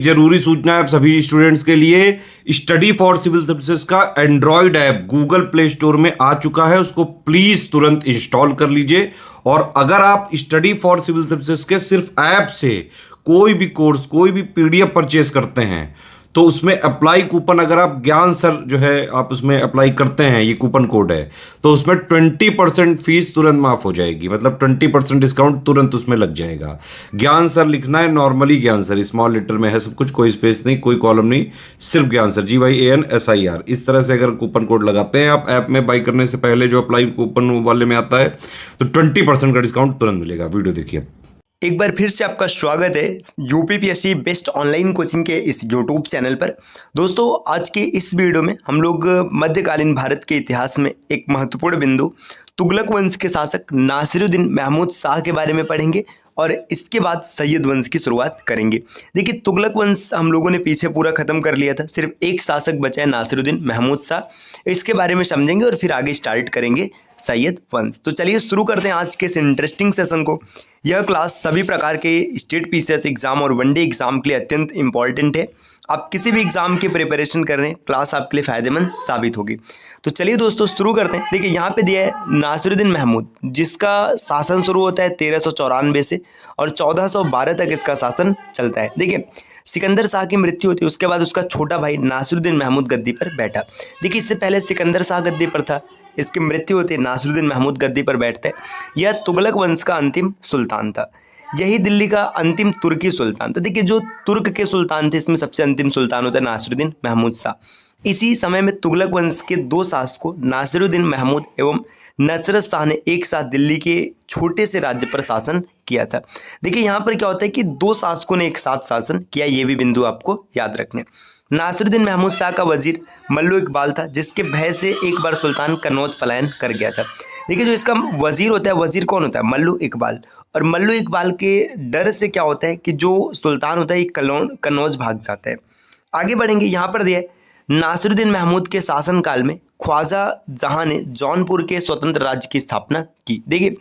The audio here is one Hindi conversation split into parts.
जरूरी सूचना है आप सभी स्टूडेंट्स के लिए। स्टडी फॉर सिविल सर्विसेज का Android app Google play store में आ चुका है, उसको प्लीज तुरंत इंस्टॉल कर लीजिए। और अगर आप स्टडी फॉर सिविल सर्विसेज के सिर्फ ऐप से कोई भी कोर्स, कोई भी पीडीएफ परचेस करते हैं तो उसमें अप्लाई कूपन, अगर आप ज्ञान सर जो है आप उसमें अप्लाई करते हैं, ये कूपन कोड है, तो उसमें 20% फीस तुरंत माफ हो जाएगी। मतलब 20% डिस्काउंट तुरंत उसमें लग जाएगा। ज्ञान सर लिखना है, नॉर्मली ज्ञान सर, स्मॉल लेटर में है सब कुछ, कोई स्पेस नहीं, कोई कॉलम नहीं, सिर्फ ज्ञान सर, GYANSIR। इस तरह से अगर कूपन कोड लगाते हैं आप ऐप में बाई करने से पहले, जो अप्लाई कूपन वाले में आता है, तो 20% का डिस्काउंट तुरंत मिलेगा। वीडियो देखिए। एक बार फिर से आपका स्वागत है यूपीपीएससी बेस्ट ऑनलाइन कोचिंग के इस यूट्यूब चैनल पर। दोस्तों, आज के इस वीडियो में हम लोग मध्यकालीन भारत के इतिहास में एक महत्वपूर्ण बिंदु तुगलक वंश के शासक नासिरुद्दीन महमूद शाह के बारे में पढ़ेंगे और इसके बाद सैयद वंश की शुरुआत करेंगे। देखिए, तुगलक वंश हम लोगों ने पीछे पूरा खत्म कर लिया था, सिर्फ एक शासक बचा है नासिरुद्दीन महमूद शाह। इसके बारे में समझेंगे और फिर आगे स्टार्ट करेंगे सैयद वंश। तो चलिए शुरू करते हैं आज के इस इंटरेस्टिंग सेशन को। यह क्लास सभी प्रकार के स्टेट पीसीएस एग्जाम और वनडे एग्जाम के लिए अत्यंत इंपॉर्टेंट है। आप किसी भी एग्जाम की प्रिपरेशन कर रहे हैं, क्लास आपके लिए फायदेमंद साबित होगी। तो चलिए दोस्तों शुरू करते हैं। देखिए, यहाँ पे दिया है नासिरुद्दीन महमूद, जिसका शासन शुरू होता है 1394 से और 1412 तक इसका शासन चलता है। देखिए, सिकंदर शाह की मृत्यु होती है, उसके बाद उसका छोटा भाई नासिरुद्दीन महमूद गद्दी पर बैठा। देखिए, इससे पहले सिकंदर शाह गद्दी पर था, इसकी मृत्यु होती है, नासिरुद्दीन महमूद गद्दी पर बैठते हैं। यह तुगलक वंश का अंतिम सुल्तान था। यही दिल्ली का अंतिम तुर्की सुल्तान था। देखिए, जो तुर्क के सुल्तान थे, इसमें सबसे अंतिम सुल्तान होता है नासिरुद्दीन महमूद शाह। इसी समय में तुगलक वंश के दो शासकों नासिरुद्दीन महमूद एवं नसरत शाह ने एक साथ दिल्ली के छोटे से राज्य पर शासन किया था। देखिए, यहाँ पर क्या होता है कि दो शासकों ने एक साथ शासन किया, ये भी बिंदु आपको याद रखने। नासिरुद्दीन महमूद शाह का वजीर मल्लू इकबाल था, जिसके भय से एक बार सुल्तान कन्नौज पलायन कर गया था। देखिए, जो इसका वजीर होता है, वजीर कौन होता है? मल्लू इकबाल। और मल्लू इकबाल के डर से क्या होता है कि जो सुल्तान होता है, कन्नौज भाग जाता है। आगे बढ़ेंगे, यहाँ पर दिया है नासिरुद्दीन महमूद के शासनकाल में ख्वाजा जहां ने जौनपुर के स्वतंत्र राज्य की स्थापना की। देखिए,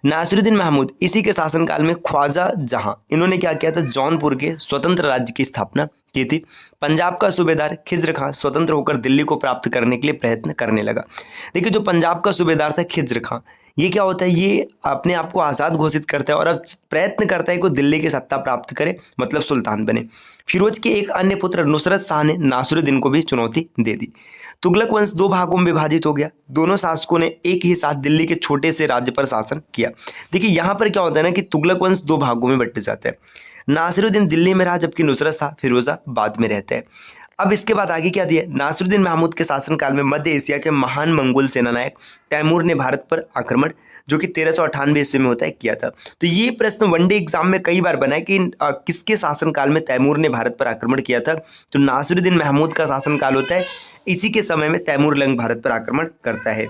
नासिरुद्दीन महमूद इसी के शासनकाल में ख्वाजा जहां, इन्होंने क्या किया था? जौनपुर के स्वतंत्र राज्य की स्थापना की थी। पंजाब का सूबेदार खिज्र खां स्वतंत्र होकर दिल्ली को प्राप्त करने के लिए प्रयत्न करने लगा। देखिए, जो पंजाब का सूबेदार था खिज्र खां, ये क्या होता है? ये अपने आप को आज़ाद घोषित करता है और अब प्रयत्न करता है कि दिल्ली की सत्ता प्राप्त करे, मतलब सुल्तान बने। फिरोज के एक अन्य पुत्र नुसरत शाह ने नासिरुद्दीन को भी चुनौती दे दी। तुगलक वंश दो भागों में विभाजित हो गया। दोनों शासकों ने एक ही साथ दिल्ली के छोटे से राज्य पर शासन किया। देखिए, यहाँ पर क्या होता है ना कि तुगलक वंश दो भागों में बंट जाता है। नासिरुद्दीन दिल्ली में रहा, जबकि नुसरत शाह फिरोजाबाद में रहते हैं। अब इसके बाद आगे क्या दिया? नासिरुद्दीन महमूद के शासनकाल में मध्य एशिया के महान मंगोल सेनानायक तैमूर ने भारत पर आक्रमण, जो कि 1398 ईस्वी में होता है, किया था। तो ये प्रश्न वनडे एग्जाम में कई बार बना है कि किसके शासनकाल में तैमूर ने भारत पर आक्रमण किया था। तो नासिरुद्दीन महमूद का शासनकाल होता है, इसी के समय में तैमूर लंग भारत पर आक्रमण करता है।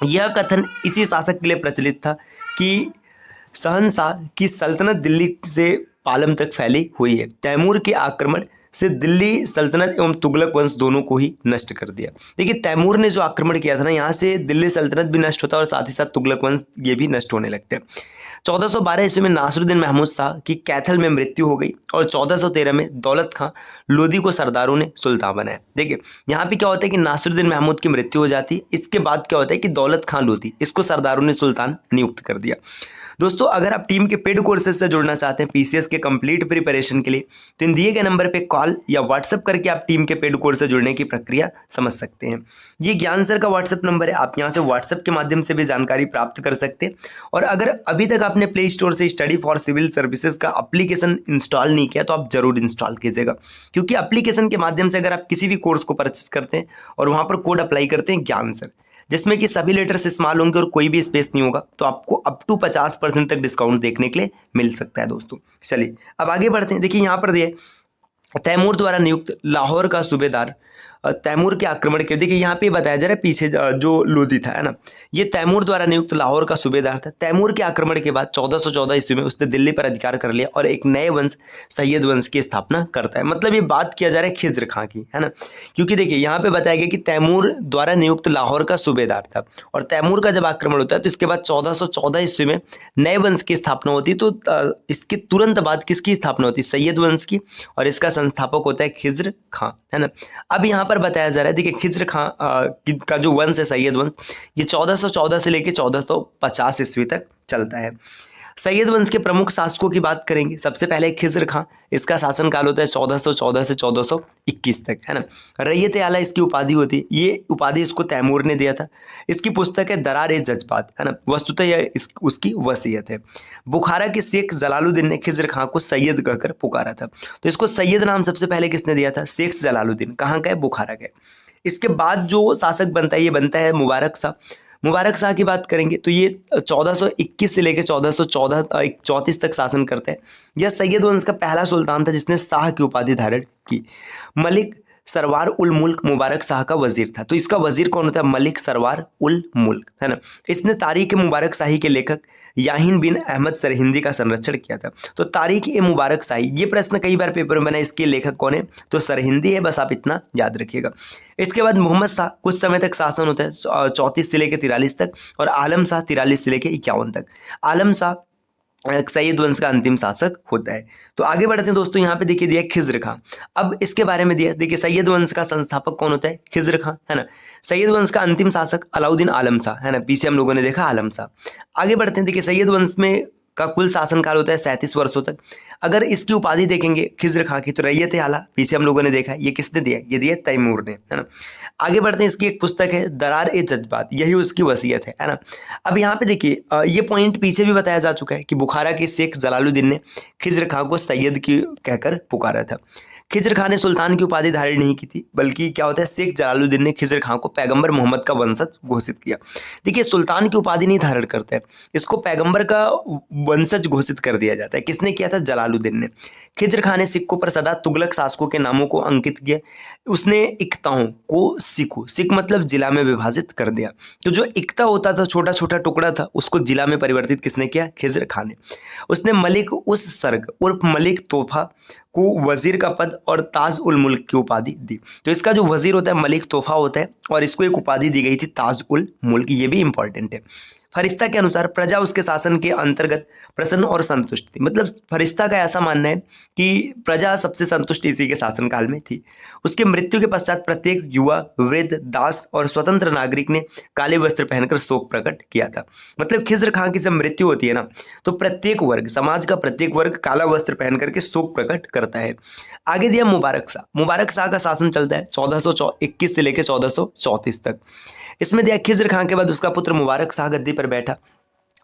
यह कथन इसी शासक के लिए प्रचलित था कि शहंशाह की सल्तनत दिल्ली से पालम तक फैली हुई है। तैमूर के आक्रमण से दिल्ली सल्तनत एवं तुगलक वंश दोनों को ही नष्ट कर दिया। देखिए, तैमूर ने जो आक्रमण किया था ना, यहाँ से दिल्ली सल्तनत भी नष्ट होता है और साथ ही साथ तुगलक वंश ये भी नष्ट होने लगते हैं। 1412 ईस्वी में नासिरुद्दीन महमूद शाह की कैथल में मृत्यु हो गई और 1413 में दौलत खां लोधी को सरदारों ने सुल्तान बनाया। देखिए, यहाँ पे क्या होता है कि नासिरुद्दीन महमूद की मृत्यु हो जाती है, इसके बाद क्या होता है कि दौलत खां लोधी, इसको सरदारों ने सुल्तान नियुक्त कर दिया। दोस्तों, अगर आप टीम के पेड कोर्सेज से जुड़ना चाहते हैं पीसीएस के कंप्लीट प्रिपरेशन के लिए, तो इन दिए गए नंबर पे कॉल या व्हाट्सएप करके आप टीम के पेड कोर्स से जुड़ने की प्रक्रिया समझ सकते हैं। ये ज्ञान सर का व्हाट्सएप नंबर है, आप यहाँ से व्हाट्सएप के माध्यम से भी जानकारी प्राप्त कर सकते हैं। और अगर अभी तक आपने प्ले स्टोर से स्टडी फॉर सिविल सर्विसेज का एप्लीकेशन इंस्टॉल नहीं किया, तो आप जरूर इंस्टॉल कीजिएगा, क्योंकि एप्लीकेशन के माध्यम से अगर आप किसी भी कोर्स को परचेस करते हैं और वहाँ पर कोड अप्लाई करते हैं ज्ञान सर, जिसमें कि सभी लेटर्स इस्तेमाल होंगे और कोई भी स्पेस नहीं होगा, तो आपको अप टू 50% तक डिस्काउंट देखने के लिए मिल सकता है दोस्तों। चलिए अब आगे बढ़ते हैं। देखिए, यहाँ पर दिए तैमूर द्वारा नियुक्त लाहौर का सूबेदार तैमूर के आक्रमण के, देखिए यहाँ पे बताया जा रहा है पीछे जो लोदी था, है ना, ये तैमूर द्वारा नियुक्त लाहौर का सूबेदार था। तैमूर के आक्रमण के बाद 1414 ईस्वी में उसने दिल्ली पर अधिकार कर लिया और एक नए वंश सैयद वंश की स्थापना करता है। मतलब ये बात किया जा रहा है खिज्र खां की, है ना, क्योंकि देखिए यहाँ पे बताया गया कि तैमूर द्वारा नियुक्त लाहौर का सूबेदार था और तैमूर का जब आक्रमण होता है तो इसके बाद 1414 ईस्वी में नए वंश की स्थापना होती है। तो इसके तुरंत बाद किसकी स्थापना होती है? सैयद वंश की, और इसका संस्थापक होता है खिज्र खां, है ना। अब यहाँ पर बताया जा रहा है, देखिए खिज्र खां का जो वंश है सैयद वंश, ये 1414 से लेकर 1450 ईस्वी तक चलता है। सैयद वंश के प्रमुख शासकों की बात करेंगे, सबसे पहले खिज्र खां, इसका शासनकाल होता है 1414 से 1421 तक, है ना। रैयत आला इसकी उपाधि होती है, ये उपाधि इसको तैमूर ने दिया था। इसकी पुस्तक है दरार-ए-जज्बात, है ना, वस्तुतः यह उसकी वसीयत है। बुखारा के शेख जलालुद्दीन ने खिज्र खां को सैयद कहकर पुकारा था। तो इसको सैयद नाम सबसे पहले किसने दिया था? शेख जलालुद्दीन। कहाँ का है? बुखारा का। इसके बाद जो शासक बनता है, ये बनता है मुबारक शाह। मुबारक शाह की बात करेंगे तो ये 1421 से लेकर 1434 तक शासन करते हैं। यह सैयद वंश का पहला सुल्तान था जिसने शाह की उपाधि धारण की। मलिक सरवार उल मुल्क मुबारक शाह का वजीर था। तो इसका वजीर कौन होता है? मलिक सरवार उल मुल्क, है ना। इसने तारीख मुबारक शाही के लेखक याहिन बिन अहमद सरहिंदी का संरक्षण किया था। तो तारीख ए मुबारक शाही, ये प्रश्न कई बार पेपर में बना, इसके लेखक कौन है? तो सरहिंदी है, बस आप इतना याद रखिएगा। इसके बाद मोहम्मद शाह, कुछ समय तक शासन होता है 34 से लेकर 43 तक, और आलम शाह 43 से लेकर 51 तक। आलम शाह सैयद वंश का अंतिम शासक होता है। तो आगे बढ़ते हैं दोस्तों, यहाँ पे देखिए दिया खिज्र खां। अब इसके बारे में दिया, देखिए सैयद वंश का संस्थापक कौन होता है? खिज्र खां, है ना। सैयद वंश का अंतिम शासक अलाउद्दीन आलम शाह, है ना, पीछे हम लोगों ने देखा आलम शाह। आगे बढ़ते हैं, देखिए सैयद वंश में का कुल शासनकाल होता है 37 वर्षों तक। अगर इसकी उपाधि देखेंगे खिज्र खां की, तो रैयत आला पीछे हम लोगों ने देखा, ये किसने दिया? ये दिया तैमूर ने, है ना। आगे बढ़ते हैं, इसकी एक पुस्तक है दरार-ए-जज्बात, यही उसकी वसीयत है ना। अब यहाँ पे देखिए ये पॉइंट पीछे भी बताया जा चुका है कि बुखारा के शेख जलालुद्दीन ने खिज्र खां को सैयद की कहकर पुकारा था। खिज्र खां ने सुल्तान की उपाधि धारण नहीं की थी, बल्कि क्या होता है, शेख जलालुद्दीन ने खिज्र खां को पैगंबर मोहम्मद का वंशज घोषित किया। देखिए सुल्तान की उपाधि नहीं धारण करते, इसको पैगंबर का वंशज घोषित कर दिया जाता है। किसने किया था? जलालुद्दीन ने। खिज्र खां ने सिक्कों पर सदा तुगलक शासकों के नामों को अंकित किया। उसने इक्ताओं को सिख मतलब जिला में विभाजित कर दिया। तो जो इक्ता होता था, छोटा छोटा टुकड़ा था, उसको जिला में परिवर्तित किसने किया? खिज्र खां ने। उसने मलिक उस सर्ग उर्फ मलिक तोहफा को वजीर का पद और ताज उल मुल्क की उपाधि दी। तो इसका जो वजीर होता है मलिक तोहफा होता है, और इसको एक उपाधि दी गई थी ताज उल मुल्क, ये भी इंपॉर्टेंट है। फरिश्ता के अनुसार प्रजा उसके शासन के अंतर्गत प्रसन्न और संतुष्ट थी। मतलब फरिश्ता का ऐसा मानना है कि प्रजा सबसे संतुष्ट इसी के शासनकाल में थी। उसके मृत्यु के पश्चात प्रत्येक युवा, वृद्ध, दास और स्वतंत्र नागरिक ने काले वस्त्र पहनकर शोक प्रकट किया था। मतलब खिज्र खां की जब मृत्यु होती है ना, तो प्रत्येक वर्ग, समाज का प्रत्येक वर्ग काला वस्त्र पहन करके शोक प्रकट करता है। आगे दिया मुबारक शाह। मुबारक शाह का शासन चलता है 1421 से लेकर 1434 तक। इसमें दिया खिज्र खां के बाद उसका पुत्र मुबारक शाह गद्दी पर बैठा।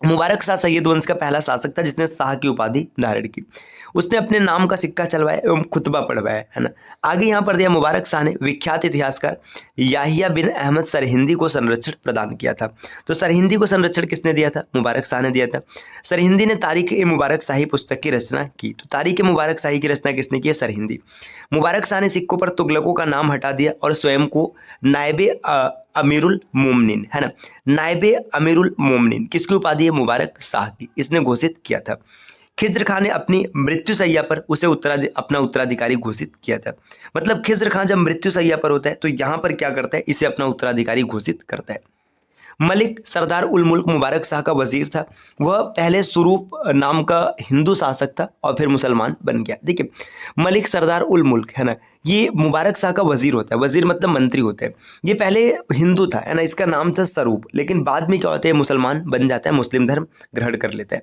मुबारक शाह सैयद वंश का पहला शासक था जिसने शाह की उपाधि धारण की। उसने अपने नाम का सिक्का चलवाया एवं खुतबा पढ़वाया, है ना। आगे यहाँ पर दिया मुबारक शाह ने विख्यात इतिहासकार याहिया बिन अहमद सरहिंदी को संरक्षण प्रदान किया था। तो सरहिंदी को संरक्षण किसने दिया था? मुबारक शाह ने दिया था। सरहिंदी ने तारीख ए मुबारक शाही पुस्तक की रचना की। तो तारीख ए मुबारक शाही की रचना किसने की है? सरहिंदी। मुबारक शाह ने सिक्कों पर तुगलकों का नाम हटा दिया और स्वयं को नायबे अमीरुल मोमिनीन, है ना, नायबे अमीरुल मोमिनीन, किसकी उपाधि है? मुबारक शाह की, इसने घोषित किया था। खिज्र खां ने अपनी मृत्युशैया पर उसे अपना उत्तराधिकारी घोषित किया था। मतलब खिज्र खां जब मृत्युशैया पर होता है तो यहाँ पर क्या करता है? इसे अपना उत्तराधिकारी घोषित करता है। मलिक सरदार उल मुल्क मुबारक शाह का वजीर था। वह पहले स्वरूप नाम का हिंदू शासक था और फिर मुसलमान बन गया। देखिए मलिक सरदार उल मुल्क, है ना, ये मुबारक शाह का वजीर होता है। वजीर मतलब मंत्री होते हैं। ये पहले हिंदू था, है ना, इसका नाम था स्वरूप, लेकिन बाद में क्या होता है? मुसलमान बन जाता है, मुस्लिम धर्म ग्रहण कर लेता है।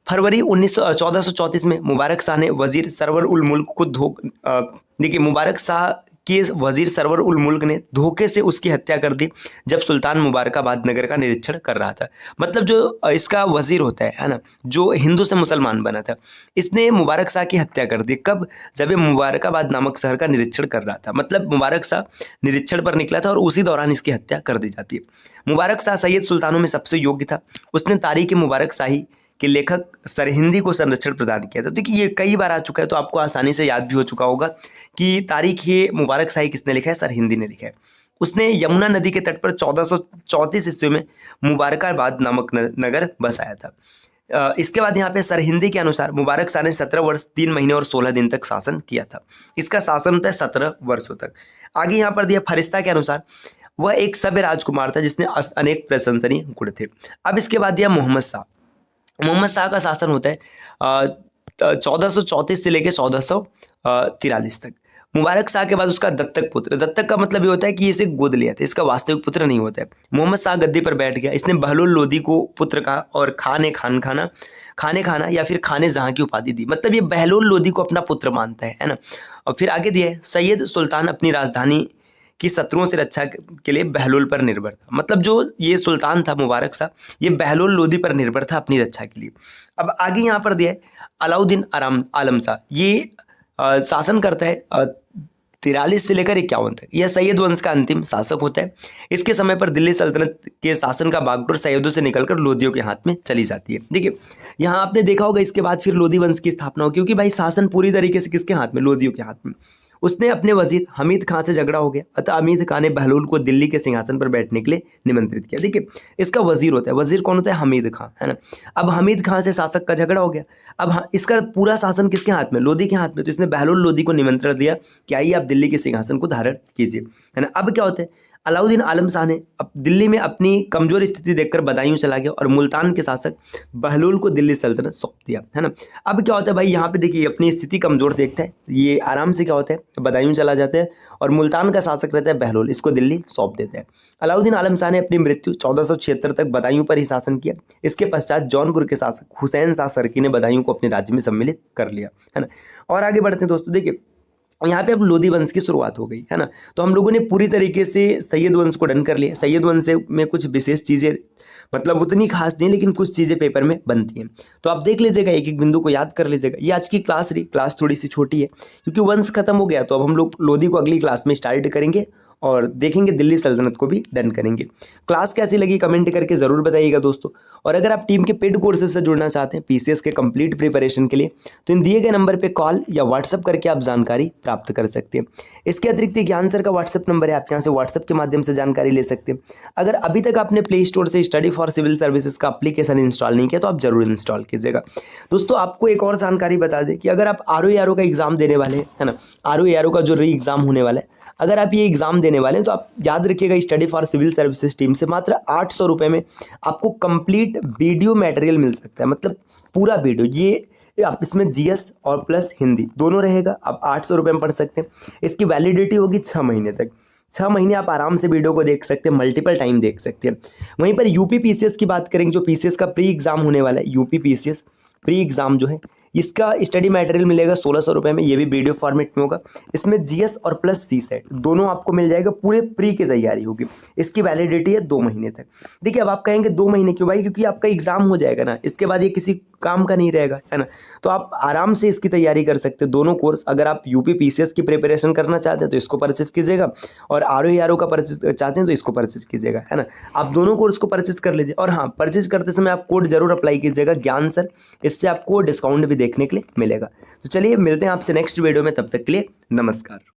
फरवरी 1434 में मुबारक शाह ने वजीर सरवर उल मुल्क को देखिए मुबारक शाह के वजीर सरवर उल मुल्क ने धोखे से उसकी हत्या कर दी जब सुल्तान मुबारकाबाद नगर का निरीक्षण कर रहा था। मतलब जो इसका वजीर होता है ना, जो हिंदू से मुसलमान बना था, इसने मुबारक शाह की हत्या कर दी। कब? जब ये मुबारकाबाद नामक शहर का निरीक्षण कर रहा था। मतलब मुबारक शाह निरीक्षण पर निकला था और उसी दौरान इसकी हत्या कर दी जाती है। मुबारक शाह सैयद सुल्तानों में सबसे योग्य था। उसने तारीख मुबारक शाही के लेखक सरहिंदी को संरक्षण प्रदान किया था। देखिए ये कई बार आ चुका है तो आपको आसानी से याद भी हो चुका होगा कि तारीख ये मुबारक शाही किसने लिखा है, सरहिंदी ने लिखा है। उसने यमुना नदी के तट पर 1434 ईस्वी में मुबारकाबाद नामक नगर बसाया था। इसके बाद यहाँ पे सरहिंदी के अनुसार मुबारक शाह ने 17 वर्ष 3 महीने और 16 दिन तक शासन किया था। इसका शासन होता है 17 वर्षों तक। आगे यहाँ पर दिया फरिश्ता के अनुसार वह एक सभ्य राजकुमार था जिसने अनेक प्रशंसनीय गुण थे। अब इसके बाद दिया मोहम्मद शाह। मोहम्मद शाह का शासन होता है 1434 से लेकर 1443 तक। मुबारक शाह के बाद उसका दत्तक पुत्र, दत्तक का मतलब ये होता है कि इसे गोद लिया था, इसका वास्तविक पुत्र नहीं होता है। मोहम्मद शाह गद्दी पर बैठ गया, इसने बहलोल लोदी को पुत्र कहा और खाने खाना या फिर खाने जहां की उपाधि दी। मतलब ये बहलोल लोदी को अपना पुत्र मानता है ना। और फिर आगे दिया है सैयद सुल्तान अपनी राजधानी की शत्रुओं से रक्षा के लिए बहलोल पर निर्भर था। मतलब जो ये सुल्तान था मुबारक शाह, ये बहलोल लोदी पर निर्भर था अपनी रक्षा के लिए। अब आगे यहाँ पर दिया है अलाउद्दीन आलम शाह। ये शासन करता है 43 से लेकर 51 तक। यह सैयद वंश का अंतिम शासक होता है। इसके समय पर दिल्ली सल्तनत के शासन का बागडोर सैयदों से निकलकर लोदियों के हाथ में चली जाती है। देखिए यहाँ आपने देखा होगा इसके बाद फिर लोदी वंश की स्थापना हो, क्योंकि भाई शासन पूरी तरीके से किसके हाथ में, लोदियों के हाथ में। उसने अपने वजीर हमीद खां से झगड़ा हो गया, अतः हमीद खां ने बहलोल को दिल्ली के सिंहासन पर बैठने के लिए निमंत्रित किया। देखिए इसका वजीर होता है, वजीर कौन होता है, हमीद खां, है ना। अब हमीद खां से शासक का झगड़ा हो गया, अब इसका पूरा शासन किसके हाथ में, लोदी के हाथ में। तो इसने बहलोल लोदी को निमंत्रण दिया कि आइए आप दिल्ली के सिंहासन को धारण कीजिए, है ना। अब क्या होता है, अलाउद्दीन आलम शाह ने अब दिल्ली में अपनी कमजोर स्थिति देखकर बदायूं चला गया और मुल्तान के शासक बहलोल को दिल्ली सल्तनत सौंप दिया, है ना। अब क्या होता है भाई, यहाँ पे देखिए अपनी स्थिति कमजोर देखता है, ये आराम से क्या होता है, बदायूं चला जाता है और मुल्तान का शासक रहता है बहलोल, इसको दिल्ली सौंप देता है। अलाउद्दीन आलम शाह ने अपनी मृत्यु 1476 तक बदायूं पर ही शासन किया। इसके पश्चात जौनपुर के शासक हुसैन शाह सरकी ने बदायूं को अपने राज्य में सम्मिलित कर लिया, है ना। और आगे बढ़ते हैं दोस्तों, देखिए यहाँ पे अब लोदी वंश की शुरुआत हो गई, है ना। तो हम लोगों ने पूरी तरीके से सैयद वंश को डन कर लिया। सैयद वंश में कुछ विशेष चीज़ें मतलब उतनी खास नहीं, लेकिन कुछ चीज़ें पेपर में बनती हैं, तो आप देख लीजिएगा, एक एक बिंदु को याद कर लीजिएगा। ये आज की क्लास रही, क्लास थोड़ी सी छोटी है क्योंकि वंश खत्म हो गया, तो अब हम लोग लोदी को अगली क्लास में स्टार्ट करेंगे और देखेंगे दिल्ली सल्तनत को भी डन करेंगे। क्लास कैसी लगी कमेंट करके ज़रूर बताइएगा दोस्तों। और अगर आप टीम के पेड कोर्सेज से जुड़ना चाहते हैं पीसीएस के कंप्लीट प्रिपरेशन के लिए, तो इन दिए गए नंबर पे कॉल या व्हाट्सअप करके आप जानकारी प्राप्त कर सकते हैं। इसके अतिरिक्त ज्ञान सर का व्हाट्सअप नंबर है, आप यहाँ से व्हाट्सअप के माध्यम से जानकारी ले सकते हैं। अगर अभी तक आपने प्ले स्टोर से स्टडी फॉर सिविल सर्विसेज का एप्लीकेशन इंस्टॉल नहीं किया तो आप जरूर इंस्टॉल कीजिएगा। दोस्तों आपको एक और जानकारी बता दें कि अगर आप आरओ का एग्जाम देने वाले हैं, है ना, आरओ का जो री एग्जाम होने वाला है, अगर आप ये एग्ज़ाम देने वाले हैं तो आप याद रखिएगा study for civil services team से मात्र 800 रुपये में आपको कंप्लीट वीडियो मटेरियल मिल सकता है। मतलब पूरा वीडियो, ये आप इसमें जीएस और प्लस हिंदी दोनों रहेगा, आप 800 रुपये में पढ़ सकते हैं। इसकी वैलिडिटी होगी 6 महीने तक। 6 महीने आप आराम से वीडियो को देख सकते हैं, मल्टीपल टाइम देख सकते हैं। वहीं पर यूपी पीसीएस की बात करेंगे, जो पीसीएस का प्री एग्ज़ाम होने वाला है, यूपी पीसीएस प्री एग्ज़ाम जो है, इसका स्टडी मटेरियल मिलेगा 1600 रुपये में। ये भी वीडियो फॉर्मेट में होगा। इसमें जीएस और प्लस सी सेट दोनों आपको मिल जाएगा, पूरे प्री की तैयारी होगी। इसकी वैलिडिटी है 2 महीने तक। देखिए अब आप कहेंगे 2 महीने क्यों भाई, क्योंकि आपका एग्जाम हो जाएगा ना, इसके बाद ये किसी काम का नहीं रहेगा, है ना। तो आप आराम से इसकी तैयारी कर सकते हैं, दोनों कोर्स। अगर आप यूपी पीसीएस की प्रिपरेशन करना चाहते हैं तो इसको परचेज कीजिएगा, और आरओ का परचेज चाहते हैं तो इसको परचेज कीजिएगा, है ना। आप दोनों कोर्स को परचेज कर लीजिए। और हाँ, परचेज करते समय आप कोड जरूर अप्लाई कीजिएगा ज्ञान सर, इससे आपको डिस्काउंट भी देखने के लिए मिलेगा। तो चलिए मिलते हैं आपसे नेक्स्ट वीडियो में, तब तक के लिए नमस्कार।